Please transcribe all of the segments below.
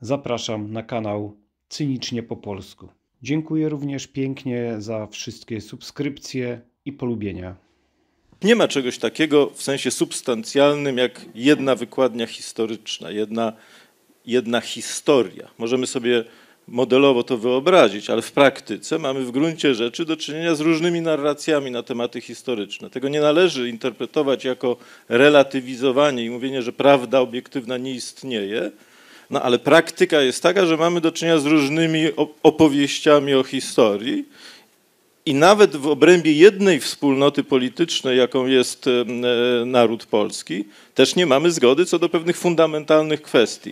Zapraszam na kanał Cynicznie po polsku. Dziękuję również pięknie za wszystkie subskrypcje i polubienia. Nie ma czegoś takiego w sensie substancjalnym jak jedna wykładnia historyczna, jedna historia. Możemy sobie modelowo to wyobrazić, ale w praktyce mamy w gruncie rzeczy do czynienia z różnymi narracjami na tematy historyczne. Tego nie należy interpretować jako relatywizowanie i mówienie, że prawda obiektywna nie istnieje, no ale praktyka jest taka, że mamy do czynienia z różnymi opowieściami o historii i nawet w obrębie jednej wspólnoty politycznej, jaką jest naród polski, też nie mamy zgody co do pewnych fundamentalnych kwestii.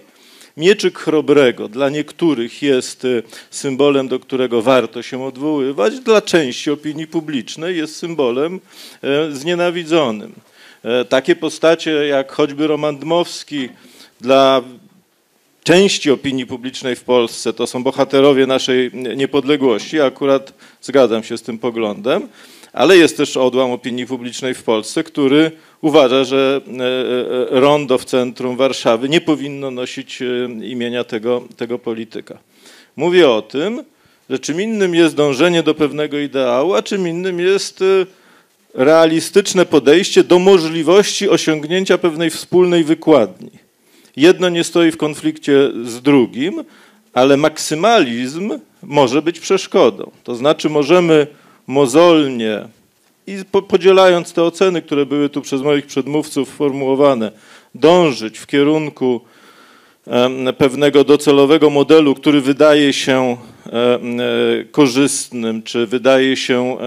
Mieczyk Chrobrego dla niektórych jest symbolem, do którego warto się odwoływać, dla części opinii publicznej jest symbolem znienawidzonym. Takie postacie jak choćby Roman Dmowski dla części opinii publicznej w Polsce to są bohaterowie naszej niepodległości, akurat zgadzam się z tym poglądem, ale jest też odłam opinii publicznej w Polsce, który uważa, że rondo w centrum Warszawy nie powinno nosić imienia tego polityka. Mówię o tym, że czym innym jest dążenie do pewnego ideału, a czym innym jest realistyczne podejście do możliwości osiągnięcia pewnej wspólnej wykładni. Jedno nie stoi w konflikcie z drugim, ale maksymalizm może być przeszkodą. To znaczy możemy mozolnie i podzielając te oceny, które były tu przez moich przedmówców formułowane, dążyć w kierunku pewnego docelowego modelu, który wydaje się korzystnym, czy wydaje się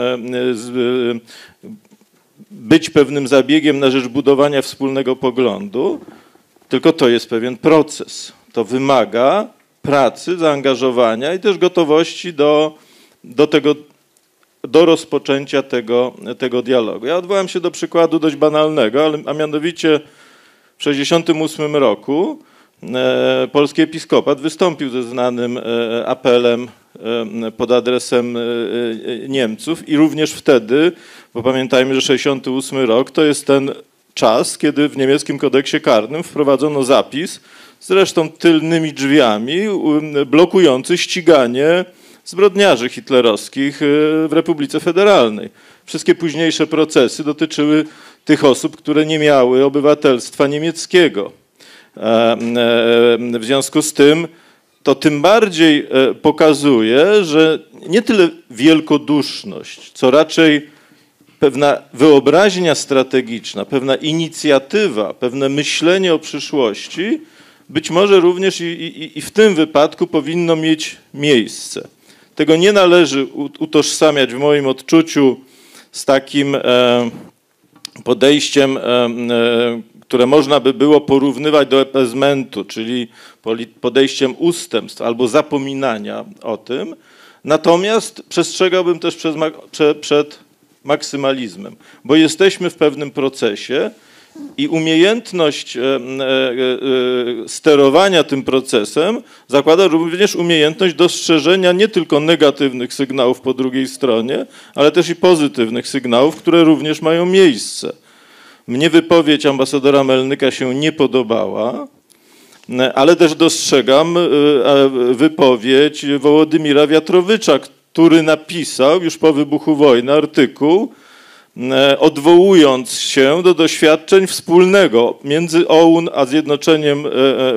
być pewnym zabiegiem na rzecz budowania wspólnego poglądu, tylko to jest pewien proces. To wymaga pracy, zaangażowania i też gotowości do rozpoczęcia tego dialogu. Ja odwołam się do przykładu dość banalnego, a mianowicie w 1968 roku polski episkopat wystąpił ze znanym apelem pod adresem Niemców i również wtedy, bo pamiętajmy, że 1968 rok to jest ten czas, kiedy w niemieckim kodeksie karnym wprowadzono zapis, zresztą tylnymi drzwiami, blokujący ściganie zbrodniarzy hitlerowskich w Republice Federalnej. Wszystkie późniejsze procesy dotyczyły tych osób, które nie miały obywatelstwa niemieckiego. W związku z tym to tym bardziej pokazuje, że nie tyle wielkoduszność, co raczej pewna wyobraźnia strategiczna, pewna inicjatywa, pewne myślenie o przyszłości być może również i w tym wypadku powinno mieć miejsce. Tego nie należy utożsamiać w moim odczuciu z takim podejściem, które można by było porównywać do epezmentu, czyli podejściem ustępstw albo zapominania o tym. Natomiast przestrzegałbym też przed maksymalizmem, bo jesteśmy w pewnym procesie i umiejętność sterowania tym procesem zakłada również umiejętność dostrzeżenia nie tylko negatywnych sygnałów po drugiej stronie, ale też i pozytywnych sygnałów, które również mają miejsce. Mnie wypowiedź ambasadora Melnyka się nie podobała, ale też dostrzegam wypowiedź Wołodymira Wiatrowicza, który napisał już po wybuchu wojny artykuł, odwołując się do doświadczeń wspólnego między OUN a Zjednoczeniem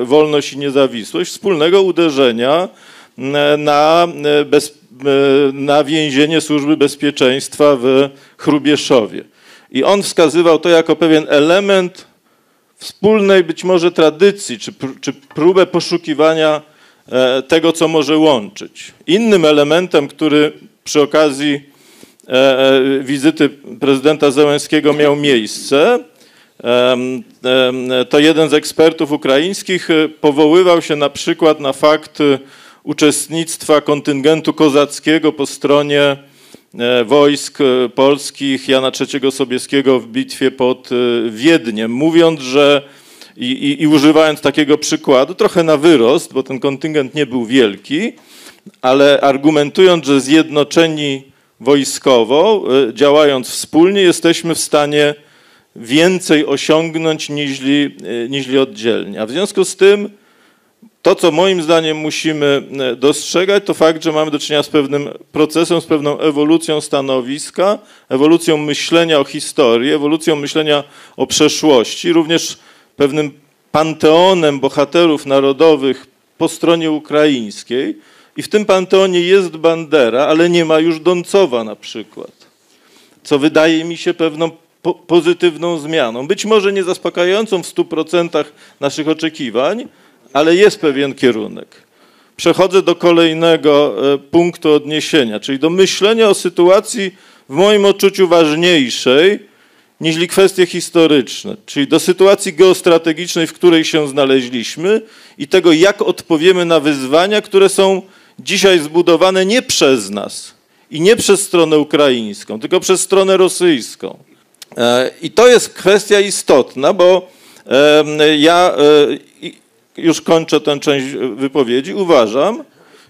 Wolność i Niezawisłość, wspólnego uderzenia na więzienie Służby Bezpieczeństwa w Hrubieszowie. I on wskazywał to jako pewien element wspólnej być może tradycji, czy próbę poszukiwania tego, co może łączyć. Innym elementem, który przy okazji wizyty prezydenta Zełenskiego miał miejsce, to jeden z ekspertów ukraińskich powoływał się na przykład na fakt uczestnictwa kontyngentu kozackiego po stronie wojsk polskich Jana III Sobieskiego w bitwie pod Wiedniem, mówiąc, że i używając takiego przykładu, trochę na wyrost, bo ten kontyngent nie był wielki, ale argumentując, że zjednoczeni wojskowo, działając wspólnie, jesteśmy w stanie więcej osiągnąć niźli oddzielnie. A w związku z tym To, co moim zdaniem musimy dostrzegać, to fakt, że mamy do czynienia z pewnym procesem, z pewną ewolucją stanowiska, ewolucją myślenia o historii, ewolucją myślenia o przeszłości, również pewnym panteonem bohaterów narodowych po stronie ukraińskiej. I w tym panteonie jest Bandera, ale nie ma już Dącowa na przykład, co wydaje mi się pewną pozytywną zmianą. Być może nie zaspokajającą w 100% naszych oczekiwań, ale jest pewien kierunek. Przechodzę do kolejnego punktu odniesienia, czyli do myślenia o sytuacji w moim odczuciu ważniejszej niż kwestie historyczne, czyli do sytuacji geostrategicznej, w której się znaleźliśmy i tego, jak odpowiemy na wyzwania, które są dzisiaj zbudowane nie przez nas i nie przez stronę ukraińską, tylko przez stronę rosyjską. I to jest kwestia istotna, bo ja już kończę tę część wypowiedzi. Uważam,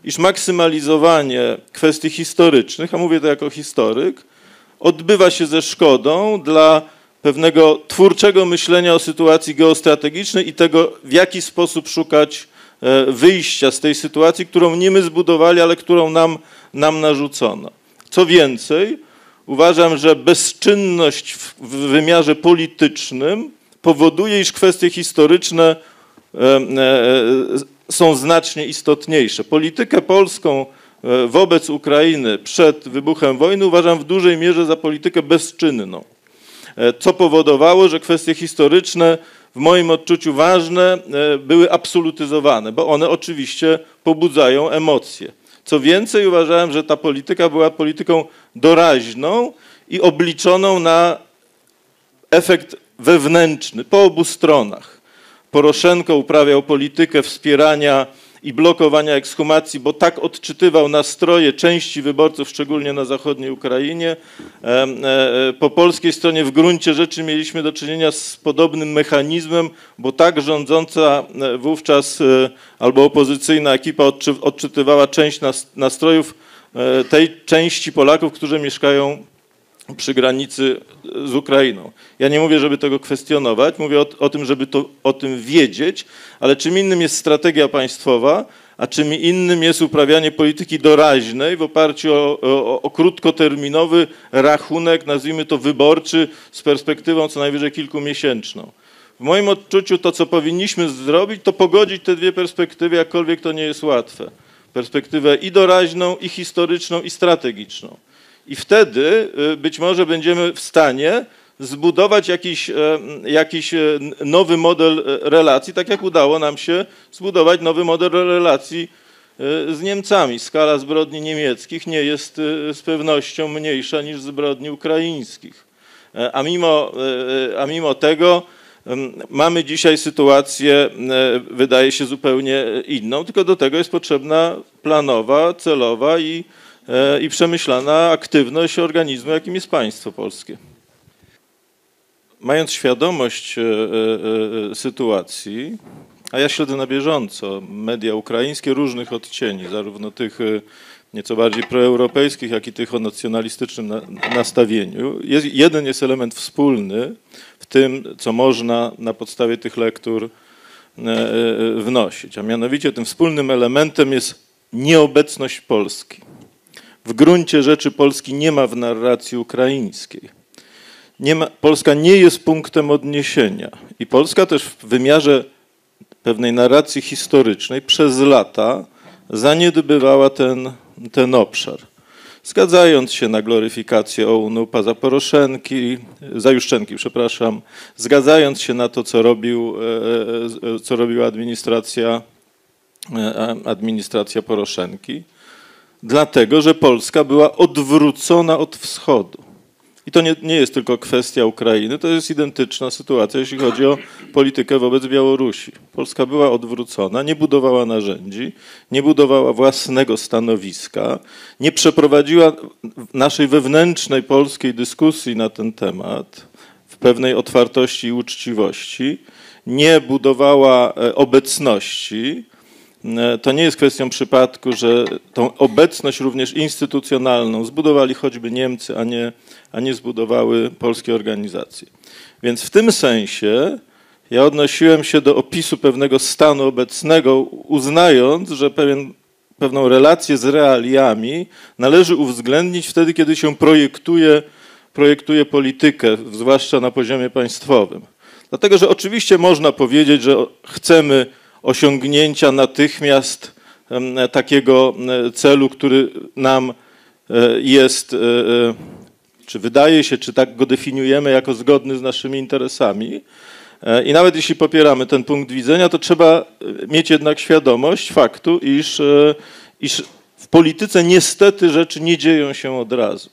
iż maksymalizowanie kwestii historycznych, a mówię to jako historyk, odbywa się ze szkodą dla pewnego twórczego myślenia o sytuacji geostrategicznej i tego, w jaki sposób szukać wyjścia z tej sytuacji, którą nie my zbudowali, ale którą nam narzucono. Co więcej, uważam, że bezczynność w wymiarze politycznym powoduje, iż kwestie historyczne są znacznie istotniejsze. Politykę polską wobec Ukrainy przed wybuchem wojny uważam w dużej mierze za politykę bezczynną, co powodowało, że kwestie historyczne w moim odczuciu ważne były absolutyzowane, bo one oczywiście pobudzają emocje. Co więcej, uważałem, że ta polityka była polityką doraźną i obliczoną na efekt wewnętrzny po obu stronach. Poroszenko uprawiał politykę wspierania i blokowania ekshumacji, bo tak odczytywał nastroje części wyborców, szczególnie na zachodniej Ukrainie. Po polskiej stronie w gruncie rzeczy mieliśmy do czynienia z podobnym mechanizmem, bo tak rządząca wówczas albo opozycyjna ekipa odczytywała część nastrojów tej części Polaków, którzy mieszkają przy granicy z Ukrainą. Ja nie mówię, żeby tego kwestionować, mówię o tym, żeby o tym wiedzieć, ale czym innym jest strategia państwowa, a czym innym jest uprawianie polityki doraźnej w oparciu o krótkoterminowy rachunek, nazwijmy to wyborczy, z perspektywą co najwyżej kilkumiesięczną. W moim odczuciu to, co powinniśmy zrobić, to pogodzić te dwie perspektywy, jakkolwiek to nie jest łatwe. Perspektywę i doraźną, i historyczną, i strategiczną. I wtedy być może będziemy w stanie zbudować jakiś nowy model relacji, tak jak udało nam się zbudować nowy model relacji z Niemcami. Skala zbrodni niemieckich nie jest z pewnością mniejsza niż zbrodni ukraińskich. A mimo tego mamy dzisiaj sytuację, wydaje się, zupełnie inną, tylko do tego jest potrzebna planowa, celowa i przemyślana aktywność organizmu, jakim jest państwo polskie. Mając świadomość sytuacji, a ja śledzę na bieżąco media ukraińskie różnych odcieni, zarówno tych nieco bardziej proeuropejskich, jak i tych o nacjonalistycznym nastawieniu. Jeden jest element wspólny w tym, co można na podstawie tych lektur wnosić, a mianowicie tym wspólnym elementem jest nieobecność Polski. W gruncie rzeczy Polski nie ma w narracji ukraińskiej. Polska nie jest punktem odniesienia i Polska też w wymiarze pewnej narracji historycznej przez lata zaniedbywała ten obszar. Zgadzając się na gloryfikację OUN-u za za Juszczenki, zgadzając się na to, co robiła administracja Poroszenki, dlatego, że Polska była odwrócona od wschodu. I to nie jest tylko kwestia Ukrainy, to jest identyczna sytuacja, jeśli chodzi o politykę wobec Białorusi. Polska była odwrócona, nie budowała narzędzi, nie budowała własnego stanowiska, nie przeprowadziła naszej wewnętrznej polskiej dyskusji na ten temat w pewnej otwartości i uczciwości, nie budowała obecności. To nie jest kwestią przypadku, że tą obecność również instytucjonalną zbudowali choćby Niemcy, a nie zbudowały polskie organizacje. Więc w tym sensie Ja odnosiłem się do opisu pewnego stanu obecnego, uznając, że pewną relację z realiami należy uwzględnić wtedy, kiedy się projektuje politykę, zwłaszcza na poziomie państwowym. Dlatego, że oczywiście można powiedzieć, że chcemy osiągnięcia natychmiast takiego celu, który nam jest, czy wydaje się, czy tak go definiujemy jako zgodny z naszymi interesami. I nawet jeśli popieramy ten punkt widzenia, to trzeba mieć jednak świadomość faktu, iż w polityce niestety rzeczy nie dzieją się od razu.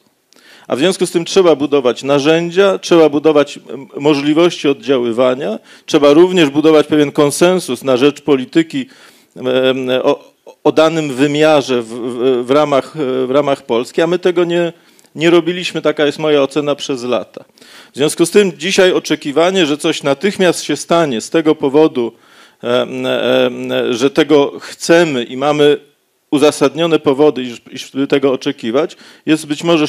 A w związku z tym trzeba budować narzędzia, trzeba budować możliwości oddziaływania, trzeba również budować pewien konsensus na rzecz polityki o danym wymiarze w ramach Polski, a my tego nie robiliśmy, taka jest moja ocena, przez lata. W związku z tym dzisiaj oczekiwanie, że coś natychmiast się stanie z tego powodu, że tego chcemy i mamy uzasadnione powody, iż tego oczekiwać, jest być może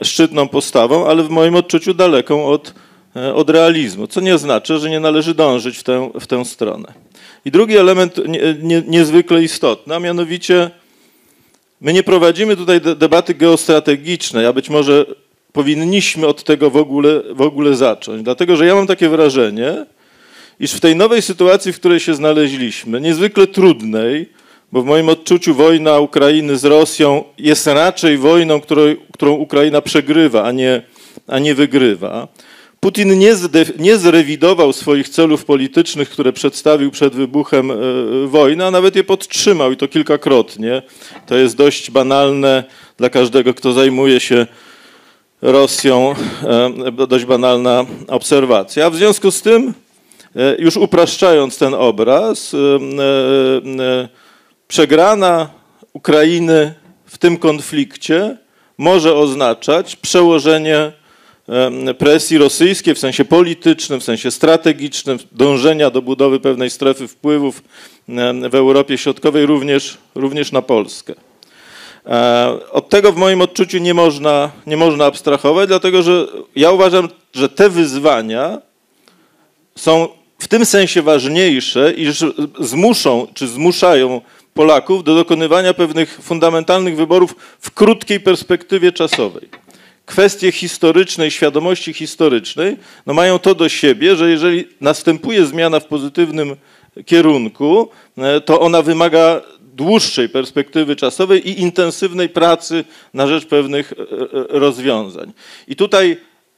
szczytną postawą, ale w moim odczuciu daleką od realizmu, co nie oznacza, że nie należy dążyć w tę stronę. I drugi element niezwykle istotny, a mianowicie my nie prowadzimy tutaj debaty geostrategicznej, a być może powinniśmy od tego w ogóle zacząć, dlatego że ja mam takie wrażenie, iż w tej nowej sytuacji, w której się znaleźliśmy, niezwykle trudnej, bo w moim odczuciu wojna Ukrainy z Rosją jest raczej wojną, którą Ukraina przegrywa, a nie wygrywa. Putin nie zrewidował swoich celów politycznych, które przedstawił przed wybuchem wojny, a nawet je podtrzymał i to kilkakrotnie. To jest dość banalne dla każdego, kto zajmuje się Rosją, dość banalna obserwacja. A w związku z tym, już upraszczając ten obraz, przegrana Ukrainy w tym konflikcie może oznaczać przełożenie presji rosyjskiej w sensie politycznym, w sensie strategicznym, dążenia do budowy pewnej strefy wpływów w Europie Środkowej, również na Polskę. Od tego w moim odczuciu nie można abstrahować, dlatego że ja uważam, że te wyzwania są w tym sensie ważniejsze, iż zmuszają Polaków do dokonywania pewnych fundamentalnych wyborów w krótkiej perspektywie czasowej. Kwestie historycznej, świadomości historycznej mają to do siebie, że jeżeli następuje zmiana w pozytywnym kierunku, to ona wymaga dłuższej perspektywy czasowej i intensywnej pracy na rzecz pewnych rozwiązań. I tutaj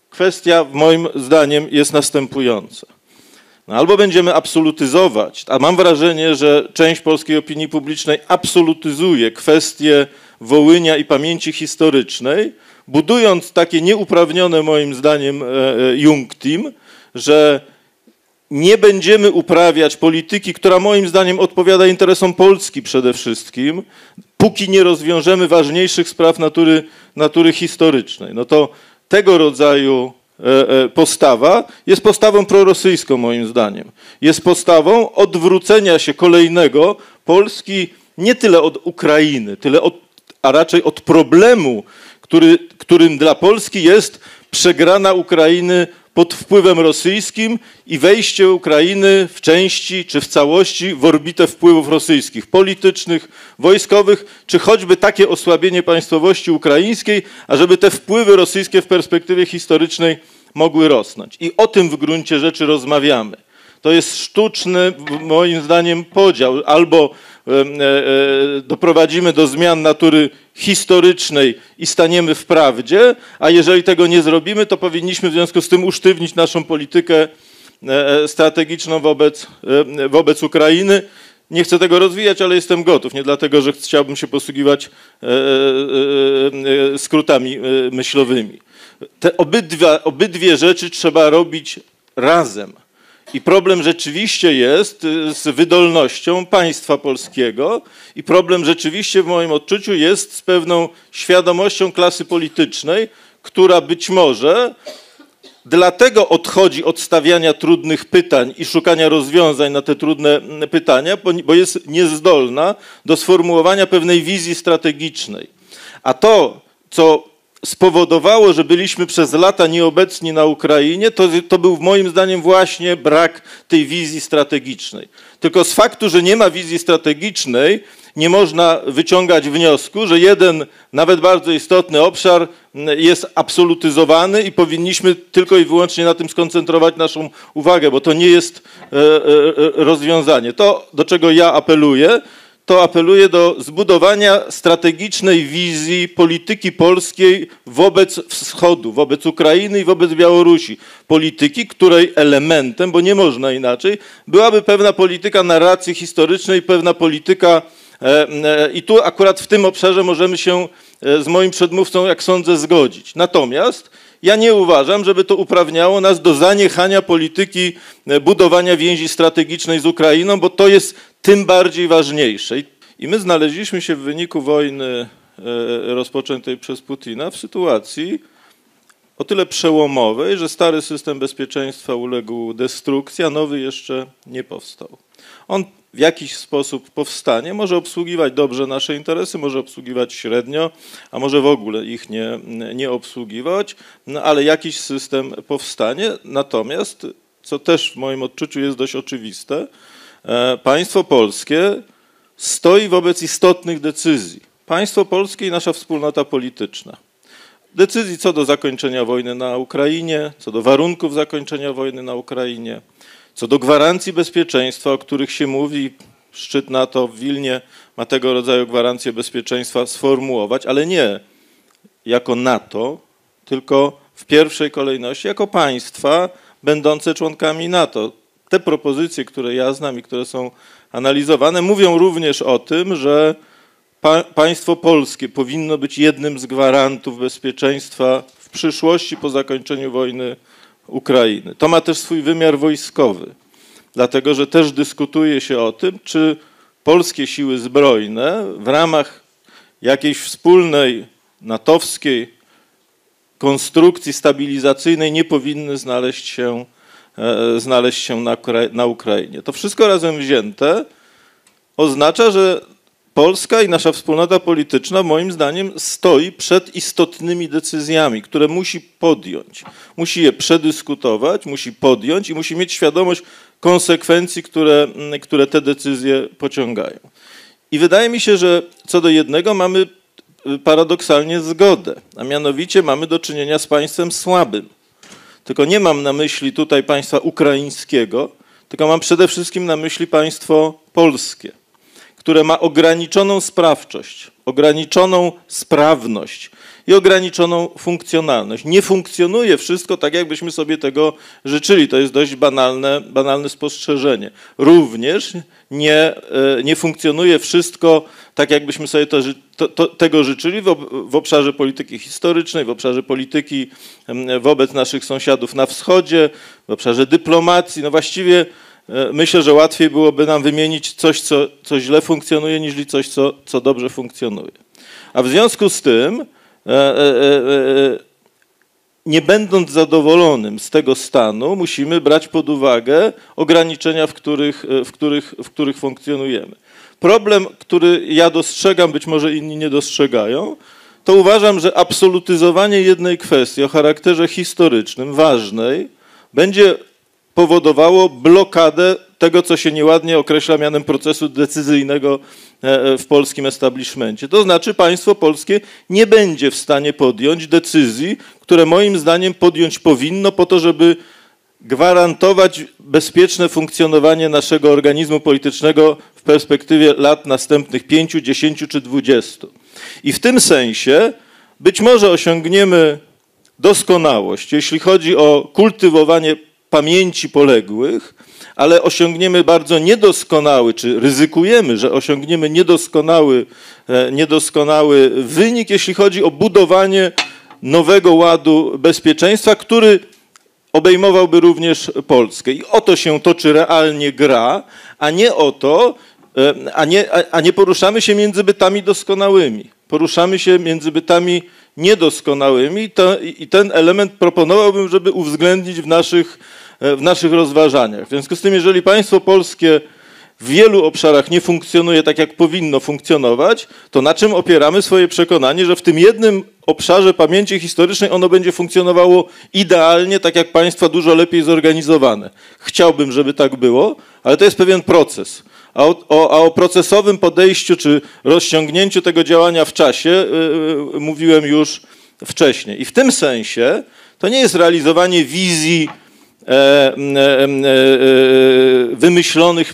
kwestia, moim zdaniem, jest następująca. Albo będziemy absolutyzować, a mam wrażenie, że część polskiej opinii publicznej absolutyzuje kwestię Wołynia i pamięci historycznej, budując takie nieuprawnione moim zdaniem iunctim, że nie będziemy uprawiać polityki, która moim zdaniem odpowiada interesom Polski przede wszystkim, póki nie rozwiążemy ważniejszych spraw natury historycznej. No to tego rodzaju postawa jest postawą prorosyjską moim zdaniem. Jest postawą odwrócenia się kolejnego Polski nie tyle od Ukrainy, a raczej od problemu, którym dla Polski jest przegrana Ukrainy pod wpływem rosyjskim i wejście Ukrainy w części czy w całości w orbitę wpływów rosyjskich, politycznych, wojskowych, czy choćby takie osłabienie państwowości ukraińskiej, ażeby te wpływy rosyjskie w perspektywie historycznej mogły rosnąć. I o tym w gruncie rzeczy rozmawiamy. To jest sztuczny, moim zdaniem, podział. Albo doprowadzimy do zmian natury historycznej i staniemy w prawdzie, a jeżeli tego nie zrobimy, to powinniśmy w związku z tym usztywnić naszą politykę strategiczną wobec Ukrainy. Nie chcę tego rozwijać, ale jestem gotów. Nie dlatego, że chciałbym się posługiwać skrótami myślowymi. Te obydwie rzeczy trzeba robić razem. I problem rzeczywiście jest z wydolnością państwa polskiego i problem rzeczywiście w moim odczuciu jest z pewną świadomością klasy politycznej, która być może dlatego odchodzi od stawiania trudnych pytań i szukania rozwiązań na te trudne pytania, bo jest niezdolna do sformułowania pewnej wizji strategicznej. A to, co spowodowało, że byliśmy przez lata nieobecni na Ukrainie, to był moim zdaniem właśnie brak tej wizji strategicznej. Tylko z faktu, że nie ma wizji strategicznej, nie można wyciągać wniosku, że jeden, nawet bardzo istotny obszar jest absolutyzowany i powinniśmy tylko i wyłącznie na tym skoncentrować naszą uwagę, bo to nie jest rozwiązanie. To, do czego ja apeluję, to apeluję do zbudowania strategicznej wizji polityki polskiej wobec Wschodu, wobec Ukrainy i wobec Białorusi. Polityki, której elementem, bo nie można inaczej, byłaby pewna polityka narracji historycznej, pewna polityka, i tu akurat w tym obszarze możemy się z moim przedmówcą, jak sądzę, zgodzić. Natomiast ja nie uważam, żeby to uprawniało nas do zaniechania polityki budowania więzi strategicznej z Ukrainą, bo to jest tym bardziej ważniejsze. I my znaleźliśmy się w wyniku wojny rozpoczętej przez Putina w sytuacji o tyle przełomowej, że stary system bezpieczeństwa uległ destrukcji, a nowy jeszcze nie powstał. On w jakiś sposób powstanie, może obsługiwać dobrze nasze interesy, może obsługiwać średnio, a może w ogóle ich nie obsługiwać, no ale jakiś system powstanie. Natomiast, co też w moim odczuciu jest dość oczywiste, państwo polskie stoi wobec istotnych decyzji. Państwo polskie i nasza wspólnota polityczna. Decyzji co do zakończenia wojny na Ukrainie, co do warunków zakończenia wojny na Ukrainie, co do gwarancji bezpieczeństwa, o których się mówi, szczyt NATO w Wilnie ma tego rodzaju gwarancje bezpieczeństwa sformułować, ale nie jako NATO, tylko w pierwszej kolejności jako państwa będące członkami NATO. Te propozycje, które ja znam i które są analizowane, mówią również o tym, że państwo polskie powinno być jednym z gwarantów bezpieczeństwa w przyszłości po zakończeniu wojny Ukrainy. To ma też swój wymiar wojskowy, dlatego że też dyskutuje się o tym, czy polskie siły zbrojne w ramach jakiejś wspólnej natowskiej konstrukcji stabilizacyjnej nie powinny znaleźć się na Ukrainie. To wszystko razem wzięte oznacza, że Polska i nasza wspólnota polityczna moim zdaniem stoi przed istotnymi decyzjami, które musi podjąć. Musi je przedyskutować, musi podjąć i musi mieć świadomość konsekwencji, które te decyzje pociągają. I wydaje mi się, że co do jednego mamy paradoksalnie zgodę, a mianowicie mamy do czynienia z państwem słabym. Tylko nie mam na myśli tutaj państwa ukraińskiego, tylko mam przede wszystkim na myśli państwo polskie, które ma ograniczoną sprawczość, ograniczoną sprawność i ograniczoną funkcjonalność. Nie funkcjonuje wszystko tak, jakbyśmy sobie tego życzyli. To jest dość banalne spostrzeżenie. Również nie funkcjonuje wszystko tak, jakbyśmy sobie tego życzyli w obszarze polityki historycznej, w obszarze polityki wobec naszych sąsiadów na wschodzie, w obszarze dyplomacji. No właściwie myślę, że łatwiej byłoby nam wymienić coś, co źle funkcjonuje, niż coś, co dobrze funkcjonuje. A w związku z tym, nie będąc zadowolonym z tego stanu, musimy brać pod uwagę ograniczenia, w których funkcjonujemy. Problem, który ja dostrzegam, być może inni nie dostrzegają, to uważam, że absolutyzowanie jednej kwestii o charakterze historycznym, ważnej, będzie powodowało blokadę tego, co się nieładnie określa mianem procesu decyzyjnego w polskim establishmencie. To znaczy państwo polskie nie będzie w stanie podjąć decyzji, które moim zdaniem podjąć powinno po to, żeby gwarantować bezpieczne funkcjonowanie naszego organizmu politycznego w perspektywie lat następnych 5, 10 czy 20. I w tym sensie być może osiągniemy doskonałość, jeśli chodzi o kultywowanie pamięci poległych, ale osiągniemy bardzo niedoskonały, czy ryzykujemy, że osiągniemy niedoskonały wynik, jeśli chodzi o budowanie nowego ładu bezpieczeństwa, który obejmowałby również Polskę. I o to się toczy realnie gra, a nie o to, a nie poruszamy się między bytami doskonałymi. Poruszamy się między bytami niedoskonałymi i ten element proponowałbym, żeby uwzględnić w naszych rozważaniach. W związku z tym, jeżeli państwo polskie w wielu obszarach nie funkcjonuje tak, jak powinno funkcjonować, to na czym opieramy swoje przekonanie, że w tym jednym obszarze pamięci historycznej ono będzie funkcjonowało idealnie, tak jak państwa dużo lepiej zorganizowane. Chciałbym, żeby tak było, ale to jest pewien proces. A o procesowym podejściu czy rozciągnięciu tego działania w czasie mówiłem już wcześniej. I w tym sensie to nie jest realizowanie wizji wymyślonych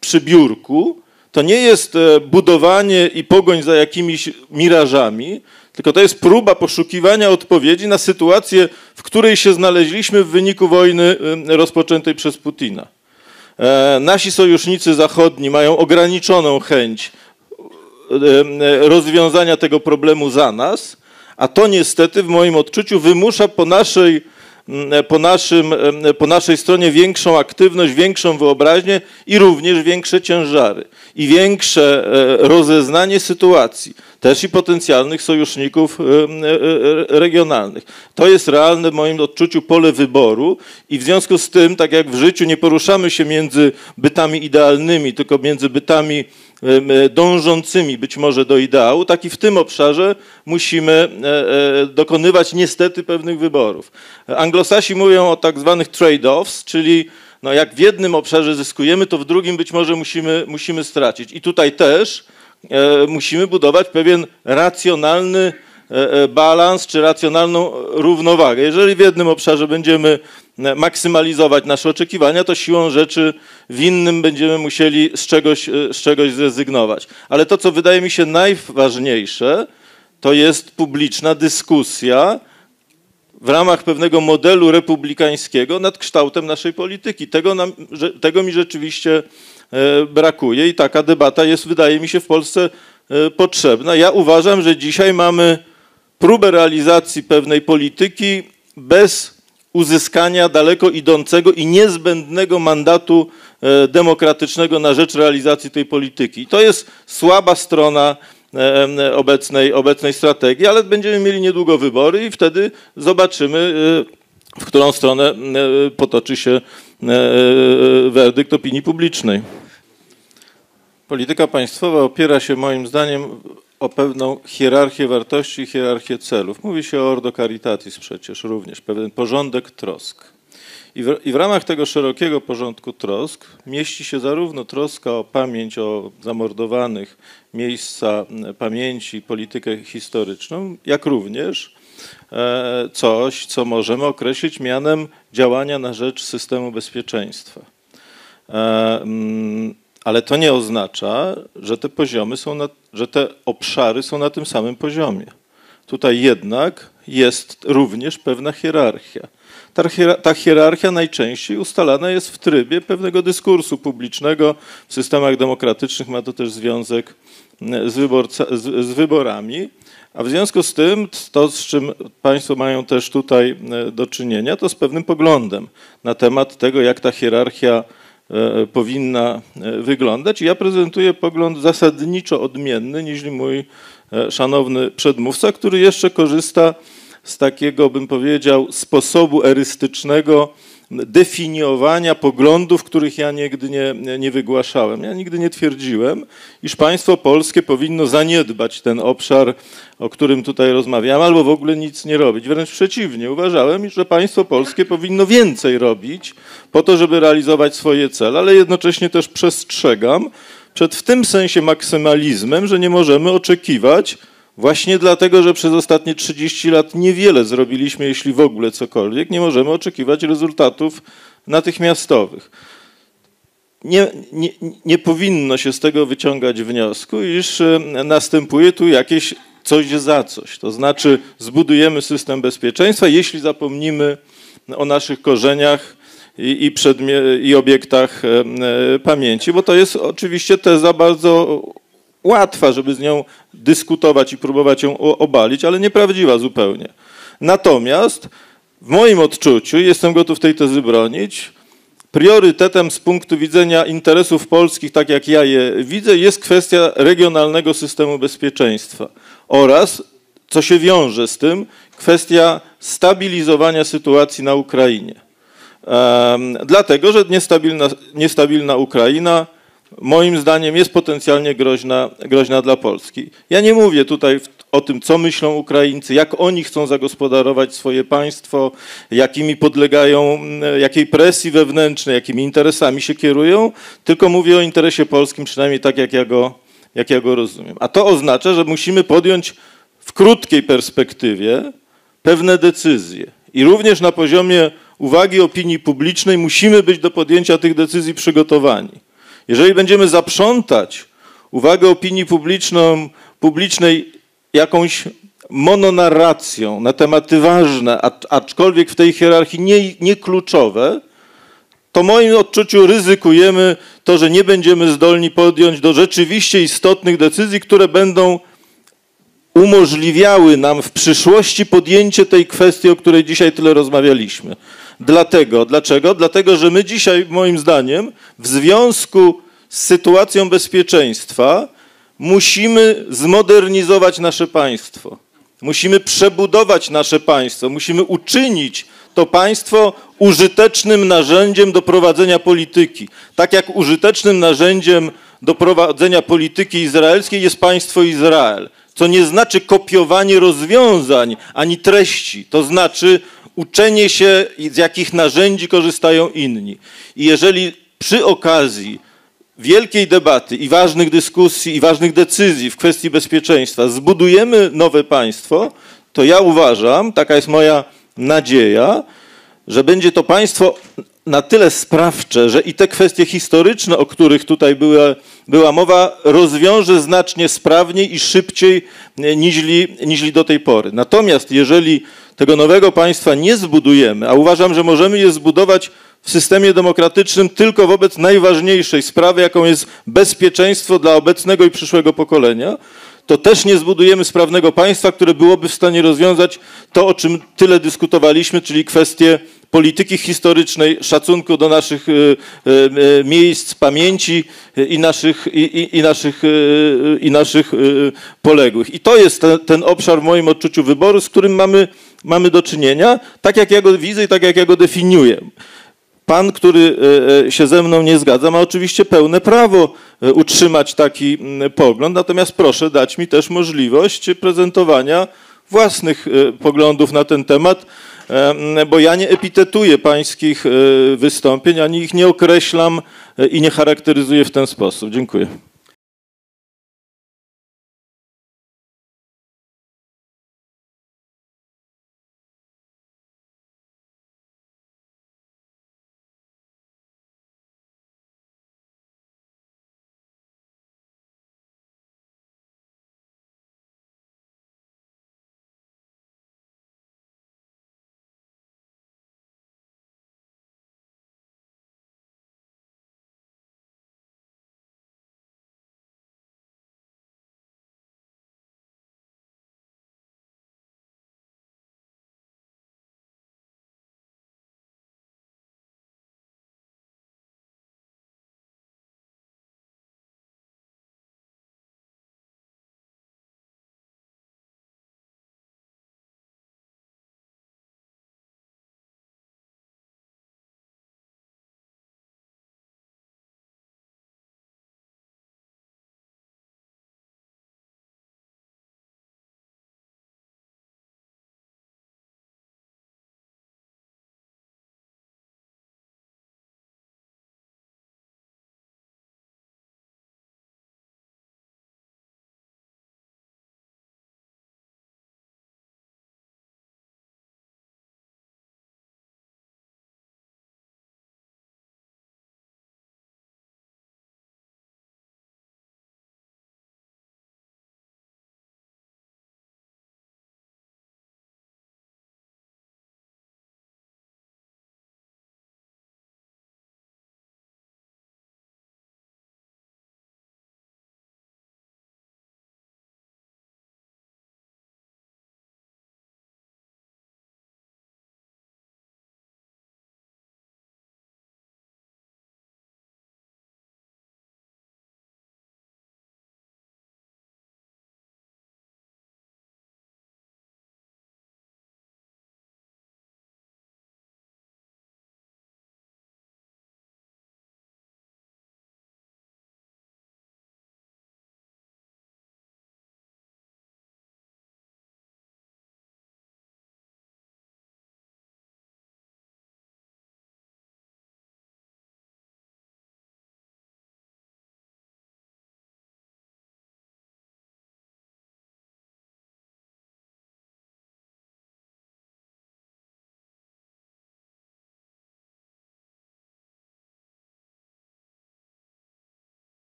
przy biurku, to nie jest budowanie i pogoń za jakimiś mirażami, tylko to jest próba poszukiwania odpowiedzi na sytuację, w której się znaleźliśmy w wyniku wojny rozpoczętej przez Putina. Nasi sojusznicy zachodni mają ograniczoną chęć rozwiązania tego problemu za nas, a to niestety w moim odczuciu wymusza po naszej stronie większą aktywność, większą wyobraźnię i również większe ciężary i większe rozeznanie sytuacji, też i potencjalnych sojuszników regionalnych. To jest realne w moim odczuciu pole wyboru i w związku z tym, tak jak w życiu nie poruszamy się między bytami idealnymi, tylko między bytami dążącymi być może do ideału, tak i w tym obszarze musimy dokonywać niestety pewnych wyborów. Anglosasi mówią o tak zwanych trade-offs, czyli no jak w jednym obszarze zyskujemy, to w drugim być może musimy stracić. I tutaj też musimy budować pewien racjonalny balans czy racjonalną równowagę. Jeżeli w jednym obszarze będziemy maksymalizować nasze oczekiwania, to siłą rzeczy w innym będziemy musieli z czegoś zrezygnować. Ale to, co wydaje mi się najważniejsze, to jest publiczna dyskusja w ramach pewnego modelu republikańskiego nad kształtem naszej polityki. Tego mi rzeczywiście brakuje i taka debata jest, wydaje mi się, w Polsce potrzebna. Ja uważam, że dzisiaj mamy próbę realizacji pewnej polityki bez uzyskania daleko idącego i niezbędnego mandatu demokratycznego na rzecz realizacji tej polityki. I to jest słaba strona obecnej strategii, ale będziemy mieli niedługo wybory i wtedy zobaczymy, w którą stronę potoczy się werdykt opinii publicznej. Polityka państwowa opiera się moim zdaniem o pewną hierarchię wartości i hierarchię celów. Mówi się o Ordo Caritatis przecież również, pewien porządek trosk. I w ramach tego szerokiego porządku trosk mieści się zarówno troska o pamięć o zamordowanych, miejsca pamięci, politykę historyczną, jak również coś, co możemy określić mianem działania na rzecz systemu bezpieczeństwa. Ale to nie oznacza, że te poziomy że te obszary są na tym samym poziomie. Tutaj jednak jest również pewna hierarchia. Ta hierarchia najczęściej ustalana jest w trybie pewnego dyskursu publicznego. W systemach demokratycznych ma to też związek z wyborami. A w związku z tym to, z czym państwo mają też tutaj do czynienia, to z pewnym poglądem na temat tego, jak ta hierarchia powinna wyglądać. I ja prezentuję pogląd zasadniczo odmienny niż mój szanowny przedmówca, który jeszcze korzysta z takiego, bym powiedział, sposobu erystycznego definiowania poglądów, których ja nigdy nie wygłaszałem. Ja nigdy nie twierdziłem, iż państwo polskie powinno zaniedbać ten obszar, o którym tutaj rozmawiam, albo w ogóle nic nie robić. Wręcz przeciwnie, uważałem, że państwo polskie powinno więcej robić po to, żeby realizować swoje cele, ale jednocześnie też przestrzegam przed w tym sensie maksymalizmem, że nie możemy oczekiwać właśnie dlatego, że przez ostatnie 30 lat niewiele zrobiliśmy, jeśli w ogóle cokolwiek, nie możemy oczekiwać rezultatów natychmiastowych. Nie powinno się z tego wyciągać wniosku, iż następuje tu jakieś coś za coś. To znaczy zbudujemy system bezpieczeństwa, jeśli zapomnimy o naszych korzeniach i obiektach pamięci, bo to jest oczywiście teza bardzo łatwa, żeby z nią dyskutować i próbować ją obalić, ale nieprawdziwa zupełnie. Natomiast w moim odczuciu, jestem gotów tej tezy bronić, priorytetem z punktu widzenia interesów polskich, tak jak ja je widzę, jest kwestia regionalnego systemu bezpieczeństwa oraz, co się wiąże z tym, kwestia stabilizowania sytuacji na Ukrainie. Dlatego, że niestabilna Ukraina moim zdaniem jest potencjalnie groźna dla Polski. Ja nie mówię tutaj o tym, co myślą Ukraińcy, jak oni chcą zagospodarować swoje państwo, jakimi podlegają, jakiej presji wewnętrznej, jakimi interesami się kierują, tylko mówię o interesie polskim, przynajmniej tak, jak ja go rozumiem. A to oznacza, że musimy podjąć w krótkiej perspektywie pewne decyzje. I również na poziomie uwagi opinii publicznej musimy być do podjęcia tych decyzji przygotowani. Jeżeli będziemy zaprzątać uwagę opinii publicznej jakąś mononarracją na tematy ważne, aczkolwiek w tej hierarchii nie kluczowe, to w moim odczuciu ryzykujemy to, że nie będziemy zdolni podjąć do rzeczywiście istotnych decyzji, które będą umożliwiały nam w przyszłości podjęcie tej kwestii, o której dzisiaj tyle rozmawialiśmy. Dlaczego? Dlatego, że my dzisiaj, moim zdaniem, w związku z sytuacją bezpieczeństwa musimy zmodernizować nasze państwo. Musimy przebudować nasze państwo. Musimy uczynić to państwo użytecznym narzędziem do prowadzenia polityki. Tak jak użytecznym narzędziem do prowadzenia polityki izraelskiej jest państwo Izrael. Co nie znaczy kopiowanie rozwiązań ani treści. To znaczy uczenie się, z jakich narzędzi korzystają inni. I jeżeli przy okazji wielkiej debaty i ważnych dyskusji i ważnych decyzji w kwestii bezpieczeństwa zbudujemy nowe państwo, to ja uważam, taka jest moja nadzieja, że będzie to państwo na tyle sprawcze, że i te kwestie historyczne, o których tutaj była mowa, rozwiąże znacznie sprawniej i szybciej niźli do tej pory. Natomiast jeżeli tego nowego państwa nie zbudujemy, a uważam, że możemy je zbudować w systemie demokratycznym tylko wobec najważniejszej sprawy, jaką jest bezpieczeństwo dla obecnego i przyszłego pokolenia, to też nie zbudujemy sprawnego państwa, które byłoby w stanie rozwiązać to, o czym tyle dyskutowaliśmy, czyli kwestie polityki historycznej, szacunku do naszych miejsc, pamięci i naszych poległych. I to jest ten obszar w moim odczuciu wyboru, z którym mamy do czynienia, tak jak ja go widzę i tak jak ja go definiuję. Pan, który się ze mną nie zgadza, ma oczywiście pełne prawo utrzymać taki pogląd, natomiast proszę dać mi też możliwość prezentowania własnych poglądów na ten temat, bo ja nie epitetuję pańskich wystąpień, ani ich nie określam i nie charakteryzuję w ten sposób. Dziękuję.